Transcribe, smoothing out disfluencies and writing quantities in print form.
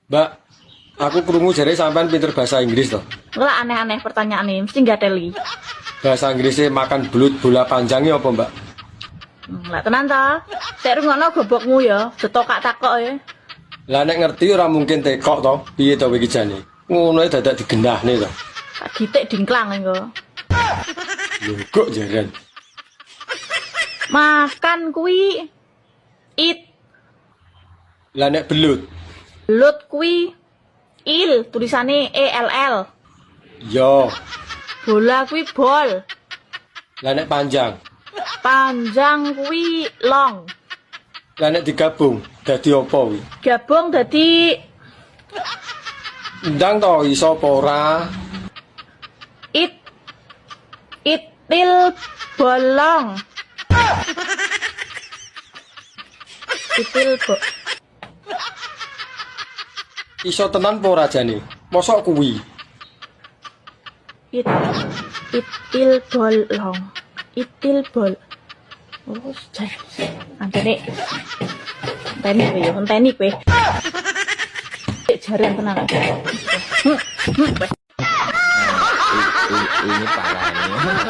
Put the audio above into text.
Mbak, aku krungu jare sampean pinter bahasa Inggris toh. Lah aneh-aneh pertanyaan ini, mesti nggak teli. Bahasa Inggrisnya makan belut bola panjangnya apa, Mbak? Lah tenan ta? Sik rungokno gobokmu ya, jetokak takok ya. Lah nek ngerti ora mungkin tekok toh. Piye to iki jane? Ngono dadak digendahne toh. Tak ditik dingklang engko. Lho kok jaran. Makan kuwi it, Lah nek belut. belut kuwi il, tulisane ELL. Yo. Bola kuwi bol. Lah nek panjang. Panjang kuwi long. Lah nek digabung dadi apa kuwi? Gabung dadi Ndang to iso apa ora? it. Itil bolong. Itil bo. Iso tenan apa ora jane? Mosok kuwi? Itil bolong. Itil bol. Oh, jar. Antene. Enteni kowe. Jaran tenan. Ini parah ini.